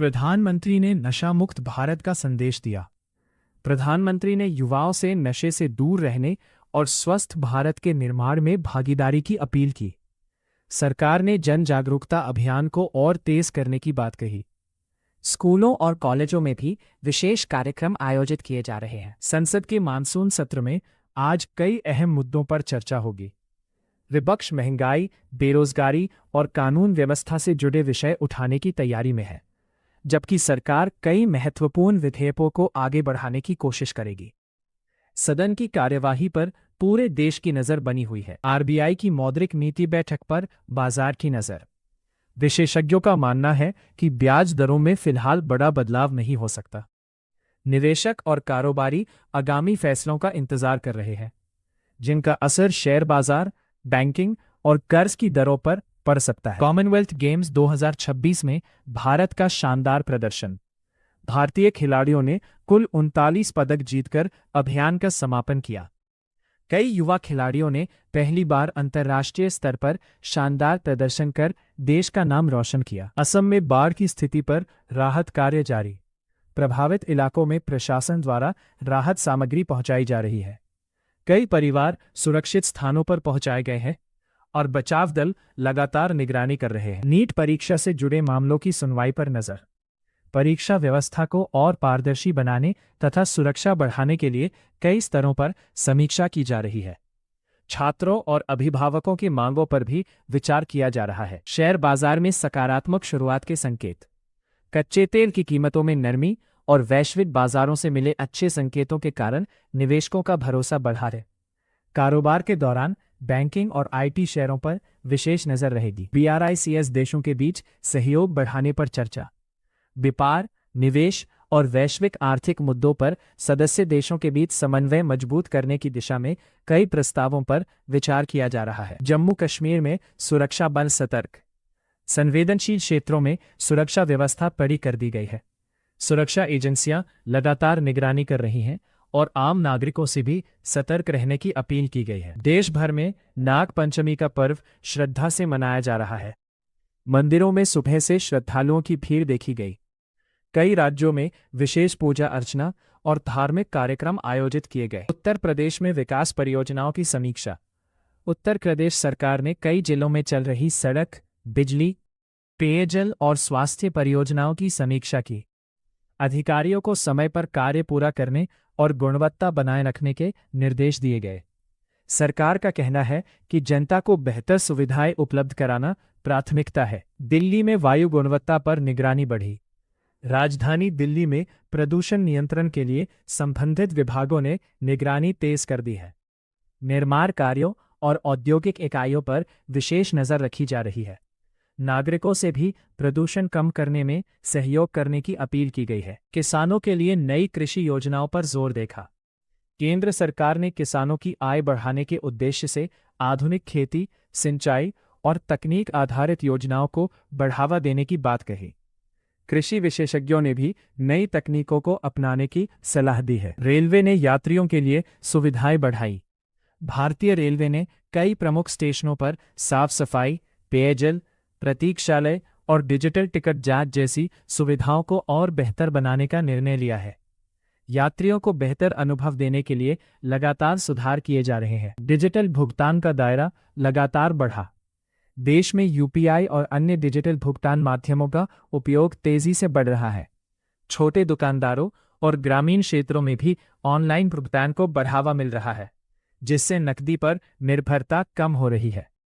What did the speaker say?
प्रधानमंत्री ने नशा मुक्त भारत का संदेश दिया। प्रधानमंत्री ने युवाओं से नशे से दूर रहने और स्वस्थ भारत के निर्माण में भागीदारी की अपील की। सरकार ने जन जागरूकता अभियान को और तेज करने की बात कही। स्कूलों और कॉलेजों में भी विशेष कार्यक्रम आयोजित किए जा रहे हैं। संसद के मानसून सत्र में आज कई अहम मुद्दों पर चर्चा होगी। विपक्ष महंगाई, बेरोजगारी और कानून व्यवस्था से जुड़े विषय उठाने की तैयारी में है, जबकि सरकार कई महत्वपूर्ण विधेयकों को आगे बढ़ाने की कोशिश करेगी। सदन की कार्यवाही पर पूरे देश की नजर बनी हुई है। आरबीआई की मौद्रिक नीति बैठक पर बाजार की नजर। विशेषज्ञों का मानना है कि ब्याज दरों में फिलहाल बड़ा बदलाव नहीं हो सकता। निवेशक और कारोबारी आगामी फैसलों का इंतजार कर रहे हैं, जिनका असर शेयर बाजार, बैंकिंग और कर्ज की दरों पर पड़ सकता है। कॉमनवेल्थ गेम्स 2026 में भारत का शानदार प्रदर्शन। भारतीय खिलाड़ियों ने कुल 39 पदक जीतकर अभियान का समापन किया। कई युवा खिलाड़ियों ने पहली बार अंतर्राष्ट्रीय स्तर पर शानदार प्रदर्शन कर देश का नाम रोशन किया। असम में बाढ़ की स्थिति पर राहत कार्य जारी। प्रभावित इलाकों में प्रशासन द्वारा राहत सामग्री पहुंचाई जा रही है। कई परिवार सुरक्षित स्थानों पर पहुंचाए गए हैं और बचाव दल लगातार निगरानी कर रहे हैं। नीट परीक्षा से जुड़े मामलों की सुनवाई पर नजर। परीक्षा व्यवस्था को और पारदर्शी बनाने तथा सुरक्षा बढ़ाने के लिए कई स्तरों पर समीक्षा की जा रही है। छात्रों और अभिभावकों की मांगों पर भी विचार किया जा रहा है। शेयर बाजार में सकारात्मक शुरुआत के संकेत। कच्चे तेल की कीमतों में नरमी और वैश्विक बाजारों से मिले अच्छे संकेतों के कारण निवेशकों का भरोसा बढ़ा है। कारोबार के दौरान बैंकिंग और आईटी शेयरों पर विशेष नजर रहेगी। BRICS देशों के बीच सहयोग बढ़ाने पर चर्चा। व्यापार, निवेश और वैश्विक आर्थिक मुद्दों पर सदस्य देशों के बीच समन्वय मजबूत करने की दिशा में कई प्रस्तावों पर विचार किया जा रहा है। जम्मू कश्मीर में सुरक्षा बल सतर्क। संवेदनशील क्षेत्रों में सुरक्षा व्यवस्था कड़ी कर दी गई है। सुरक्षा एजेंसियां लगातार निगरानी कर रही हैं और आम नागरिकों से भी सतर्क रहने की अपील की गई है। देश भर में नाग पंचमी का पर्व श्रद्धा से मनाया जा रहा है। मंदिरों में सुबह से श्रद्धालुओं की भीड़ देखी गई। कई राज्यों में विशेष पूजा अर्चना और धार्मिक कार्यक्रम आयोजित किए गए। उत्तर प्रदेश में विकास परियोजनाओं की समीक्षा। उत्तर प्रदेश सरकार ने कई जिलों में चल रही सड़क, बिजली, पेयजल और स्वास्थ्य परियोजनाओं की समीक्षा की। अधिकारियों को समय पर कार्य पूरा करने और गुणवत्ता बनाए रखने के निर्देश दिए गए। सरकार का कहना है कि जनता को बेहतर सुविधाएं उपलब्ध कराना प्राथमिकता है। दिल्ली में वायु गुणवत्ता पर निगरानी बढ़ी। राजधानी दिल्ली में प्रदूषण नियंत्रण के लिए संबंधित विभागों ने निगरानी तेज कर दी है। निर्माण कार्यों और औद्योगिक इकाइयों पर विशेष नजर रखी जा रही है। नागरिकों से भी प्रदूषण कम करने में सहयोग करने की अपील की गई है। किसानों के लिए नई कृषि योजनाओं पर जोर देखा। केंद्र सरकार ने किसानों की आय बढ़ाने के उद्देश्य से आधुनिक खेती, सिंचाई और तकनीक आधारित योजनाओं को बढ़ावा देने की बात कही। कृषि विशेषज्ञों ने भी नई तकनीकों को अपनाने की सलाह दी है। रेलवे ने यात्रियों के लिए सुविधाएं बढ़ाई। भारतीय रेलवे ने कई प्रमुख स्टेशनों पर साफ सफाई, पेयजल, प्रतीक्षालय और डिजिटल टिकट जांच जैसी सुविधाओं को और बेहतर बनाने का निर्णय लिया है। यात्रियों को बेहतर अनुभव देने के लिए लगातार सुधार किए जा रहे हैं। डिजिटल भुगतान का दायरा लगातार बढ़ा। देश में यूपीआई और अन्य डिजिटल भुगतान माध्यमों का उपयोग तेजी से बढ़ रहा है। छोटे दुकानदारों और ग्रामीण क्षेत्रों में भी ऑनलाइन भुगतान को बढ़ावा मिल रहा है, जिससे नकदी पर निर्भरता कम हो रही है।